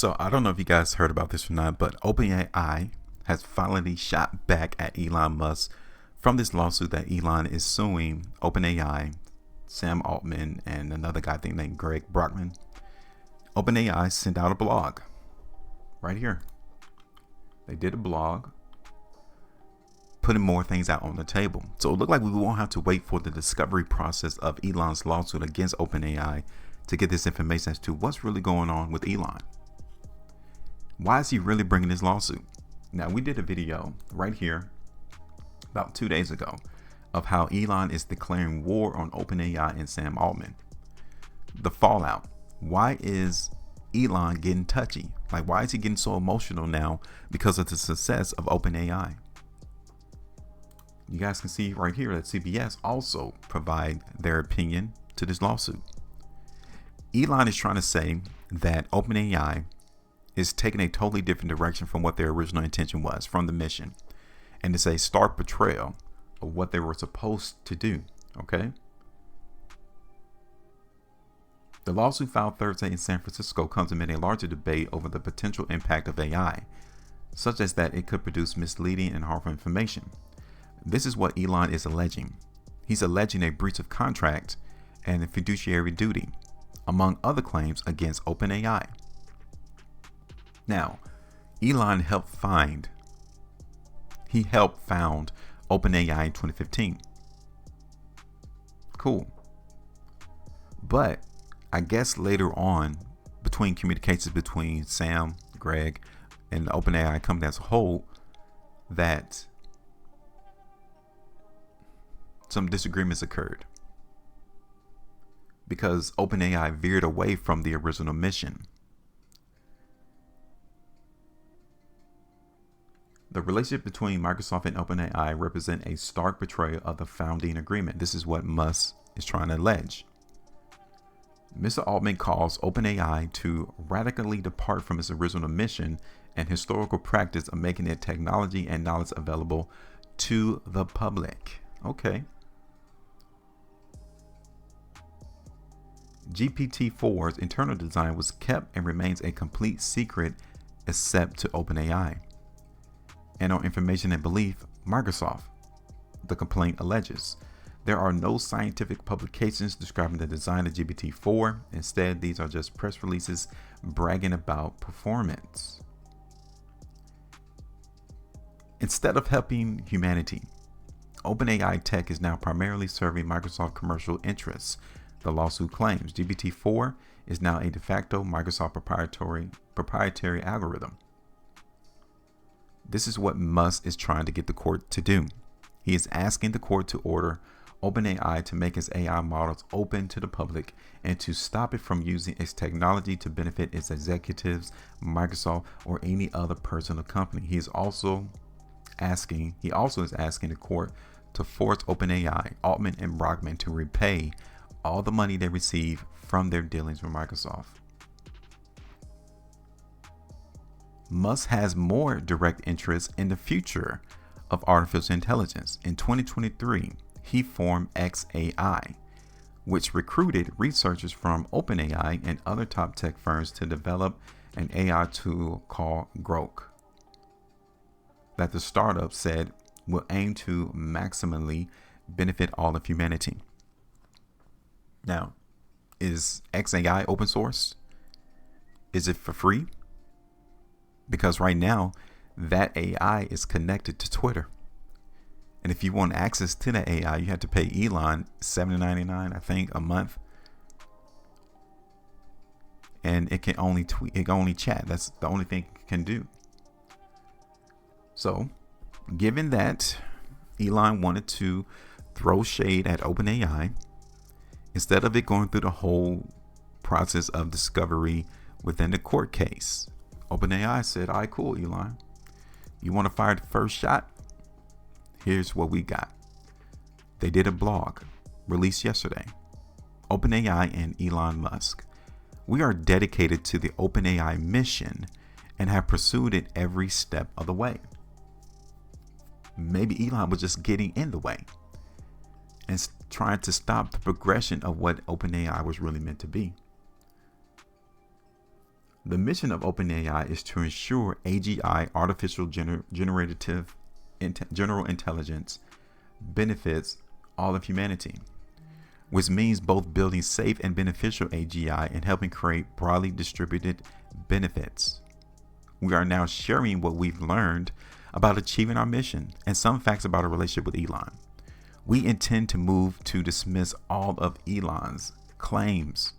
So I don't know if you guys heard about this or not, but OpenAI has finally shot back at Elon Musk from this lawsuit that Elon is suing OpenAI, Sam Altman, and another guy named Greg Brockman. OpenAI sent out a blog right here. They did a blog putting more things out on the table. So it looked like we won't have to wait for the discovery process of Elon's lawsuit against OpenAI to get this information as to what's really going on with Elon. Why is he really bringing this lawsuit? Now, we did a video right here about 2 days ago of how Elon is declaring war on OpenAI and Sam Altman. The fallout. Why is Elon getting touchy? Like, why is he getting so emotional now because of the success of OpenAI? You guys can see right here that CBS also provide their opinion to this lawsuit. Elon is trying to say that OpenAI is taking a totally different direction from what their original intention was from the mission, and it's a stark betrayal of what they were supposed to do. Okay. The lawsuit filed Thursday in San Francisco comes amid a larger debate over the potential impact of AI, such as that it could produce misleading and harmful information. This is what Elon is alleging. He's alleging a breach of contract and a fiduciary duty, among other claims against OpenAI. Now, Elon helped found OpenAI in 2015. Cool. But I guess later on, between communications between Sam, Greg, and the OpenAI company as a whole, that some disagreements occurred because OpenAI veered away from the original mission. The relationship between Microsoft and OpenAI represent a stark betrayal of the founding agreement. This is what Musk is trying to allege. Mr. Altman calls OpenAI to radically depart from its original mission and historical practice of making its technology and knowledge available to the public. Okay. GPT-4's internal design was kept and remains a complete secret except to OpenAI and on information and belief, Microsoft, the complaint alleges. There are no scientific publications describing the design of GPT-4. Instead, these are just press releases bragging about performance. Instead of helping humanity, OpenAI tech is now primarily serving Microsoft commercial interests. The lawsuit claims GPT-4 is now a de facto Microsoft proprietary algorithm. This is what Musk is trying to get the court to do. He is asking the court to order OpenAI to make its AI models open to the public and to stop it from using its technology to benefit its executives, Microsoft, or any other person or company. He is also asking the court to force OpenAI, Altman, and Brockman to repay all the money they receive from their dealings with Microsoft. Musk has more direct interest in the future of artificial intelligence. In 2023, he formed xAI, which recruited researchers from OpenAI and other top tech firms to develop an AI tool called Grok that the startup said will aim to maximally benefit all of humanity. Now, is xAI open source? Is it for free? Because right now, that AI is connected to Twitter. And if you want access to that AI, you have to pay Elon $7.99, I think, a month. And it can only tweet, it can only chat. That's the only thing it can do. So, given that Elon wanted to throw shade at OpenAI, instead of it going through the whole process of discovery within the court case, OpenAI said, all right, cool, Elon. You want to fire the first shot? Here's what we got. They did a blog released yesterday. OpenAI and Elon Musk. We are dedicated to the OpenAI mission and have pursued it every step of the way. Maybe Elon was just getting in the way and trying to stop the progression of what OpenAI was really meant to be. The mission of OpenAI is to ensure AGI, artificial generative general intelligence, benefits all of humanity, which means both building safe and beneficial AGI and helping create broadly distributed benefits. We are now sharing what we've learned about achieving our mission and some facts about our relationship with Elon. We intend to move to dismiss all of Elon's claims.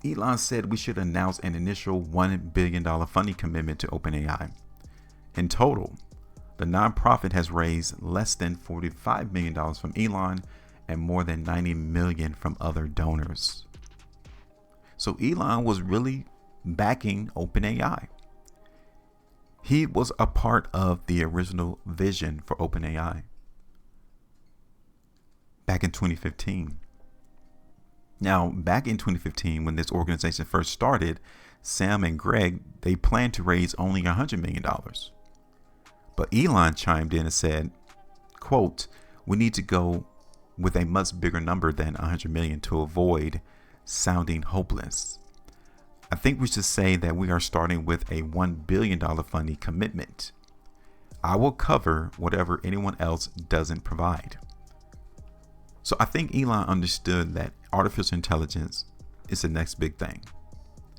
Elon said we should announce an initial $1 billion funding commitment to OpenAI. In total, the nonprofit has raised less than $45 million from Elon and more than $90 million from other donors. So Elon was really backing OpenAI. He was a part of the original vision for OpenAI back in 2015. Now, back in 2015, when this organization first started, Sam and Greg, they planned to raise only $100 million. But Elon chimed in and said, quote, "We need to go with a much bigger number than 100 million to avoid sounding hopeless. I think we should say that we are starting with a $1 billion funding commitment. I will cover whatever anyone else doesn't provide." So I think Elon understood that artificial intelligence is the next big thing.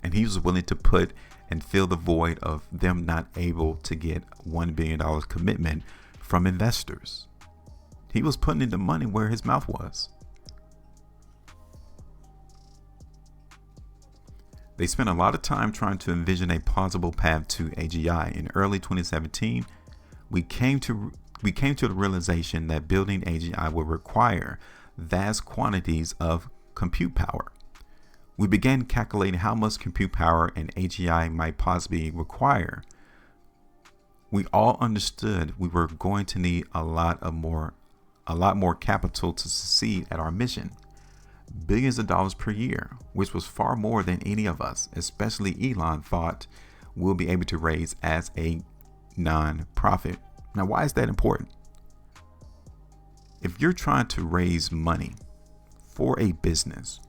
And he was willing to put and fill the void of them not able to get $1 billion commitment from investors. He was putting the money where his mouth was. They spent a lot of time trying to envision a plausible path to AGI. In early 2017, we came to the realization that building AGI would require vast quantities of compute power. We began calculating how much compute power an AGI might possibly require. We all understood we were going to need a lot more capital to succeed at our mission. Billions of dollars per year, which was far more than any of us, especially Elon, thought we'll be able to raise as a non-profit. Now, why is that important? If you're trying to raise money for a business,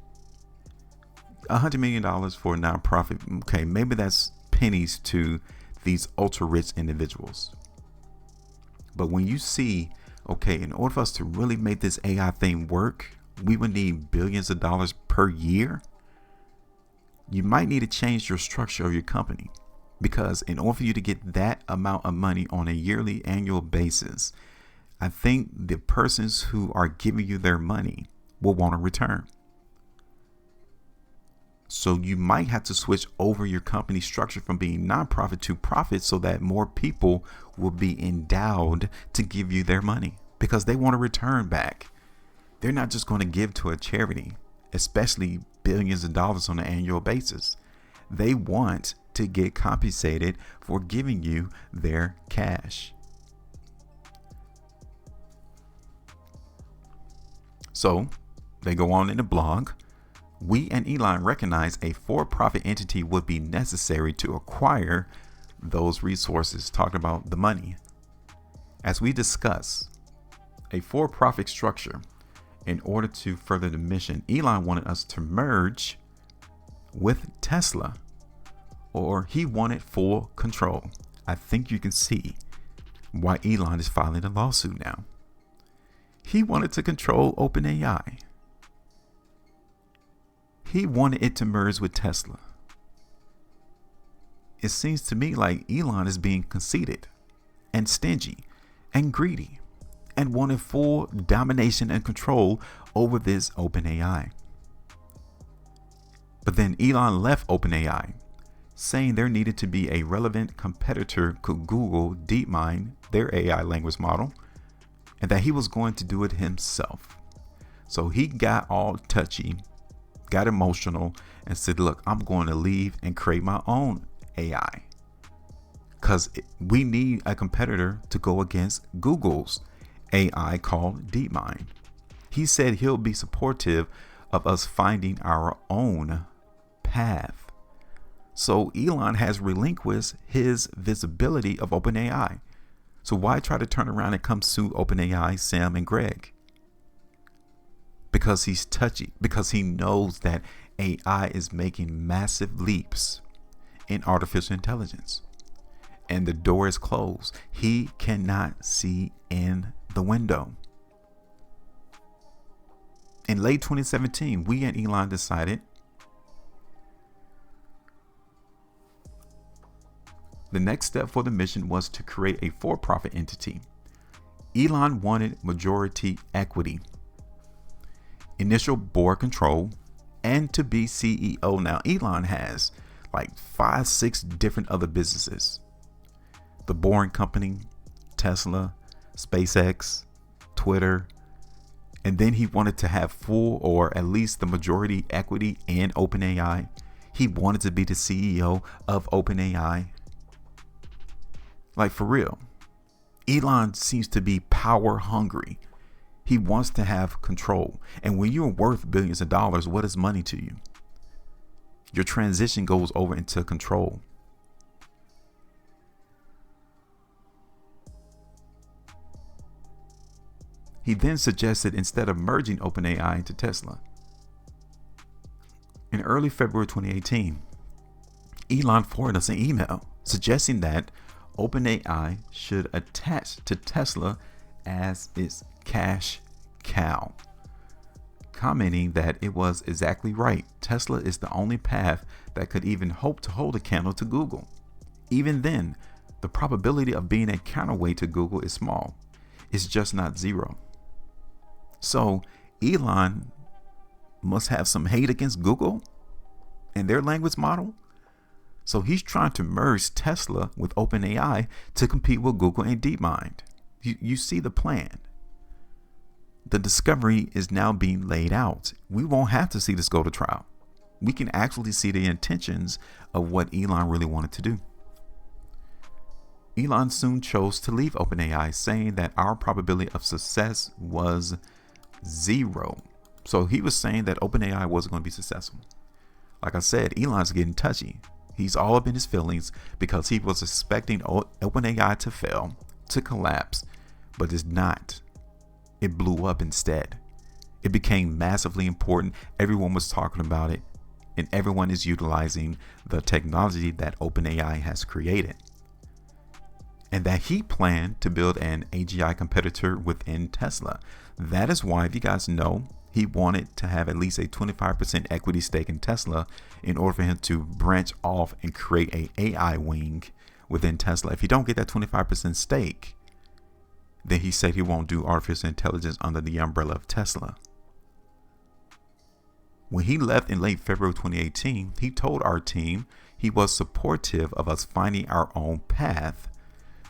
$100 million for a nonprofit, okay, maybe that's pennies to these ultra rich individuals. But when you see, okay, in order for us to really make this AI thing work, we would need billions of dollars per year. You might need to change your structure of your company, because in order for you to get that amount of money on a yearly, annual basis, I think the persons who are giving you their money will want a return. So you might have to switch over your company structure from being nonprofit to profit so that more people will be endowed to give you their money because they want a return back. They're not just going to give to a charity, especially billions of dollars on an annual basis. They want to get compensated for giving you their cash. So they go on in the blog. We and Elon recognize a for-profit entity would be necessary to acquire those resources, talking about the money. As we discuss, a for-profit structure, in order to further the mission, Elon wanted us to merge with Tesla, or he wanted full control. I think you can see why Elon is filing a lawsuit now. He wanted to control OpenAI. He wanted it to merge with Tesla. It seems to me like Elon is being conceited and stingy and greedy and wanted full domination and control over this OpenAI. But then Elon left OpenAI, saying there needed to be a relevant competitor to Google DeepMind, their AI language model, and that he was going to do it himself. So he got all touchy, got emotional, and said, look, I'm going to leave and create my own AI because we need a competitor to go against Google's AI called DeepMind. He said he'll be supportive of us finding our own path. So Elon has relinquished his visibility of OpenAI. So why try to turn around and come sue OpenAI, Sam and Greg? Because he's touchy, because he knows that AI is making massive leaps in artificial intelligence, and the door is closed. He cannot see in the window. In late 2017, we and Elon decided the next step for the mission was to create a for-profit entity. Elon wanted majority equity, initial board control, and to be CEO. Now, Elon has like 5-6 different other businesses. The Boring Company, Tesla, SpaceX, Twitter, and then he wanted to have full or at least the majority equity in OpenAI. He wanted to be the CEO of OpenAI. Like, for real, Elon seems to be power hungry. He wants to have control. And when you're worth billions of dollars, what is money to you? Your transition goes over into control. He then suggested instead of merging OpenAI into Tesla. In early February 2018, Elon forwarded us an email suggesting that OpenAI should attach to Tesla as its cash cow, commenting that it was exactly right. Tesla is the only path that could even hope to hold a candle to Google. Even then, the probability of being a counterweight to Google is small. It's just not zero. So Elon must have some hate against Google and their language model. So he's trying to merge Tesla with OpenAI to compete with Google and DeepMind. You see the plan. The discovery is now being laid out. We won't have to see this go to trial. We can actually see the intentions of what Elon really wanted to do. Elon soon chose to leave OpenAI, saying that our probability of success was 0. So he was saying that OpenAI wasn't going to be successful. Like I said, Elon's getting touchy. He's all up in his feelings because he was expecting OpenAI to fail, to collapse, but it's not. It blew up instead. It became massively important. Everyone was talking about it, and everyone is utilizing the technology that OpenAI has created. And that he planned to build an AGI competitor within Tesla. That is why, if you guys know, he wanted to have at least a 25% equity stake in Tesla in order for him to branch off and create an AI wing within Tesla. If you don't get that 25% stake, then he said he won't do artificial intelligence under the umbrella of Tesla. When he left in late February 2018, he told our team he was supportive of us finding our own path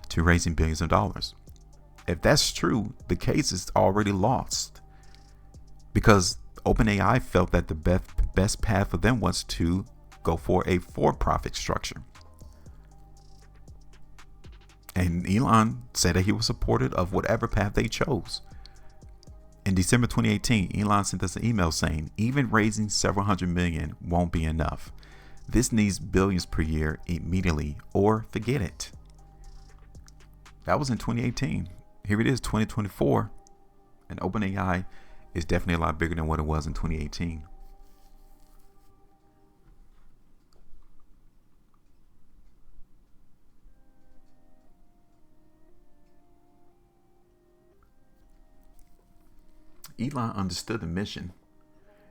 to raising billions of dollars. If that's true, the case is already lost, because OpenAI felt that the best path for them was to go for a for-profit structure. And Elon said that he was supportive of whatever path they chose. In December 2018, Elon sent us an email saying, even raising several hundred million won't be enough. This needs billions per year immediately, or forget it. That was in 2018. Here it is, 2024, and OpenAI is definitely a lot bigger than what it was in 2018. Elon understood the mission,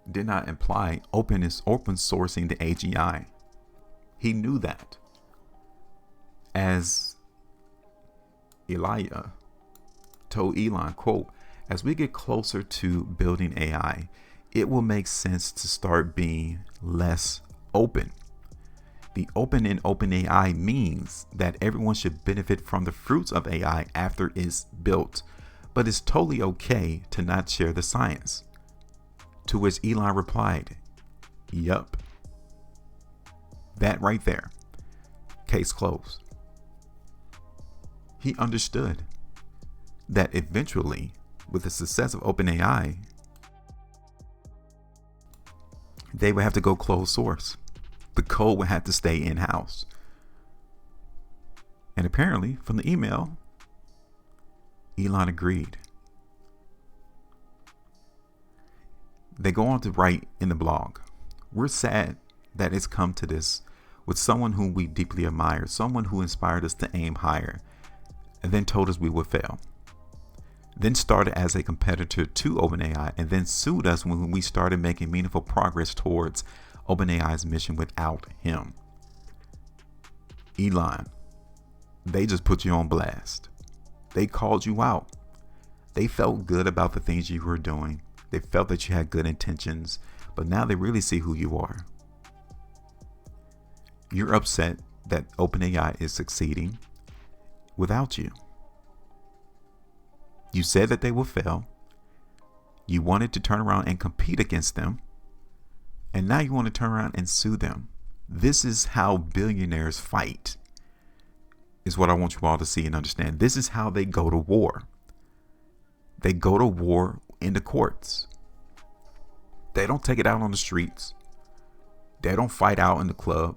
did not imply open sourcing the AGI. He knew that. As Elijah told Elon, quote, as we get closer to building AI, it will make sense to start being less open. The open in OpenAI means that everyone should benefit from the fruits of AI after it's built, but it's totally okay to not share the science. To which Elon replied, yup. That right there. Case closed. He understood that eventually, with the success of OpenAI, they would have to go closed source. The code would have to stay in-house. And apparently, from the email, Elon agreed. They go on to write in the blog, We're sad that it's come to this with someone whom we deeply admire, someone who inspired us to aim higher, and then told us we would fail. Then started as a competitor to OpenAI, and then sued us when we started making meaningful progress towards OpenAI's mission without him. Elon, they just put you on blast. They called you out. They felt good about the things you were doing. They felt that you had good intentions, but now they really see who you are. You're upset that OpenAI is succeeding without you. You said that they will fail. You wanted to turn around and compete against them. And now you want to turn around and sue them. This is how billionaires fight, is what I want you all to see and understand. This is how they go to war. They go to war in the courts. They don't take it out on the streets. They don't fight out in the club.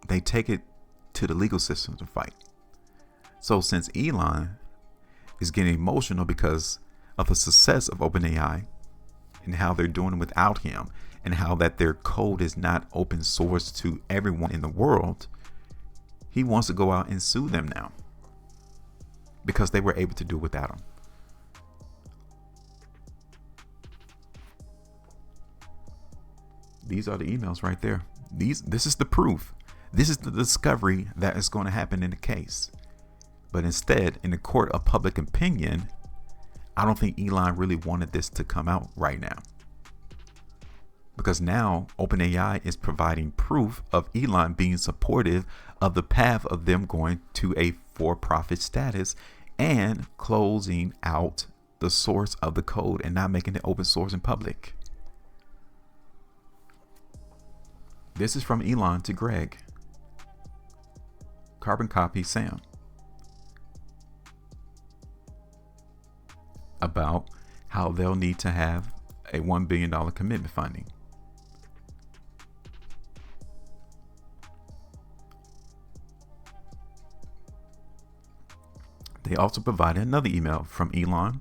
They take it to the legal system to fight. So since Elon is getting emotional because of the success of OpenAI and how they're doing it without him, and how that their code is not open source to everyone in the world, he wants to go out and sue them now because they were able to do it without him. These are the emails right there. This is the proof. This is the discovery that is going to happen in the case. But instead, in the court of public opinion, I don't think Elon really wanted this to come out right now. Because now OpenAI is providing proof of Elon being supportive of the path of them going to a for-profit status and closing out the source of the code and not making it open source in public. This is from Elon to Greg. Carbon copy Sam. About how they'll need to have a $1 billion commitment funding. They also provided another email from Elon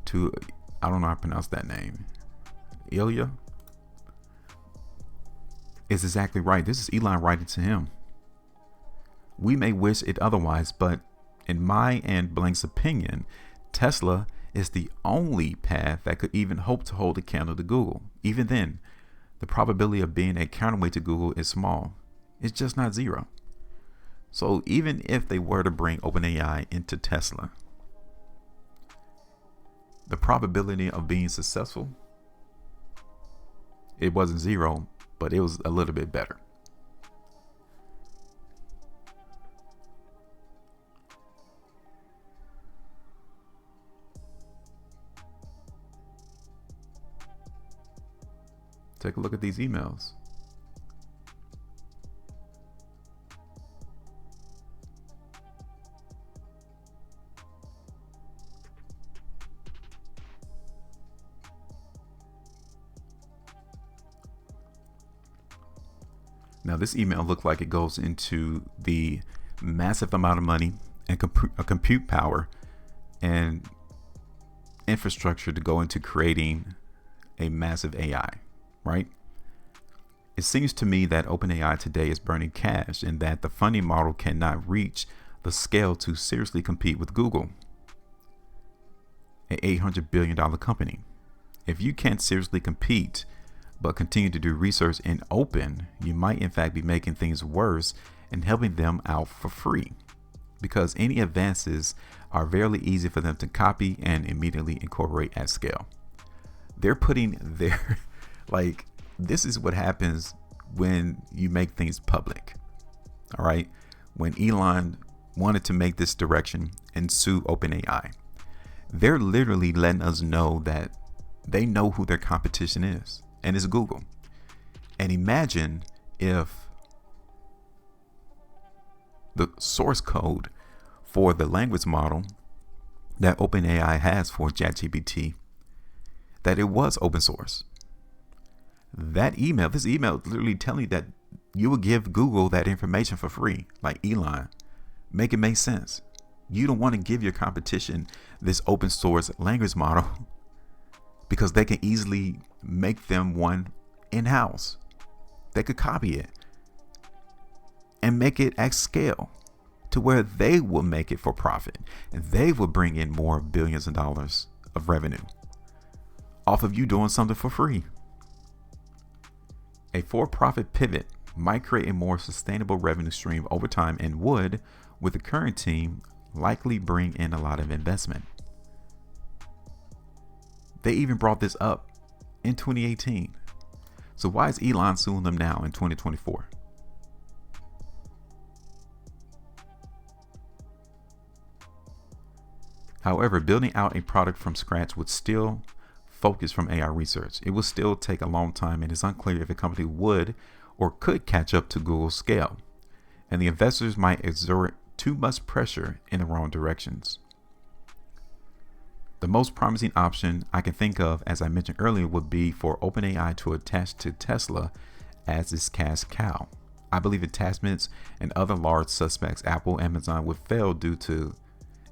to, I don't know how to pronounce that name, Ilya. Is exactly right. This is Elon writing to him. We may wish it otherwise, but in my and Blank's opinion, Tesla is the only path that could even hope to hold a candle to Google. Even then, the probability of being a counterweight to Google is small. It's just not zero. So even if they were to bring OpenAI into Tesla, the probability of being successful, it wasn't zero, but it was a little bit better. Take a look at these emails. Now this email looked like it goes into the massive amount of money and compute power and infrastructure to go into creating a massive AI, right? It seems to me that OpenAI today is burning cash and that the funding model cannot reach the scale to seriously compete with Google, an $800 billion company. If you can't seriously compete but continue to do research in open, you might in fact be making things worse and helping them out for free, because any advances are very easy for them to copy and immediately incorporate at scale. They're putting their, like, this is what happens when you make things public. All right. When Elon wanted to make this direction and sue OpenAI, they're literally letting us know that they know who their competition is. And it's Google. And imagine if the source code for the language model that OpenAI has for ChatGPT, that it was open source. This email literally telling you that you would give Google that information for free, like Elon. Make it make sense. You don't want to give your competition this open source language model because they can easily make them one in-house. They could copy it and make it at scale to where they will make it for profit, and they will bring in more billions of dollars of revenue off of you doing something for free. A for-profit pivot might create a more sustainable revenue stream over time and would, with the current team, likely bring in a lot of investment. They even brought this up in 2018. So why is Elon suing them now in 2024? However, building out a product from scratch would still focus from AI research. It will still take a long time, and it's unclear if a company would or could catch up to Google's scale, and the investors might exert too much pressure in the wrong directions. The most promising option I can think of, as I mentioned earlier, would be for OpenAI to attach to Tesla as its cash cow. I believe attachments and other large suspects, Apple, Amazon, would fail due to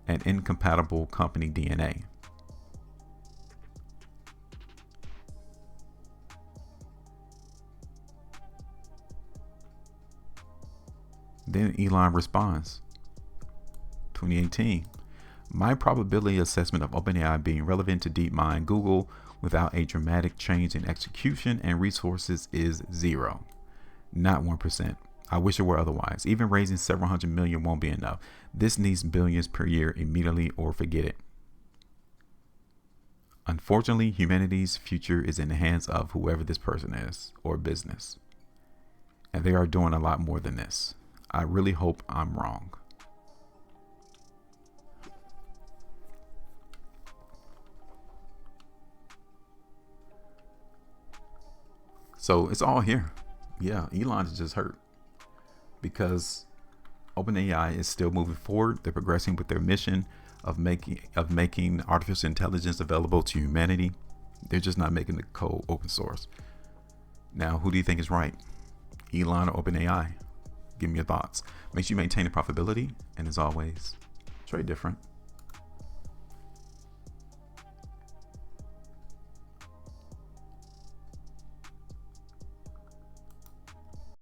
an incompatible company DNA. Then Elon responds, 2018, my probability assessment of OpenAI being relevant to DeepMind Google without a dramatic change in execution and resources is 0, not 1%. I wish it were otherwise. Even raising several hundred million won't be enough. This needs billions per year immediately, or forget it. Unfortunately, humanity's future is in the hands of whoever this person is or business. And they are doing a lot more than this. I really hope I'm wrong. So it's all here. Yeah, Elon is just hurt because OpenAI is still moving forward. They're progressing with their mission of making artificial intelligence available to humanity. They're just not making the code open source. Now, who do you think is right? Elon or OpenAI? Give me your thoughts. Make sure you maintain the profitability, and as always, trade different.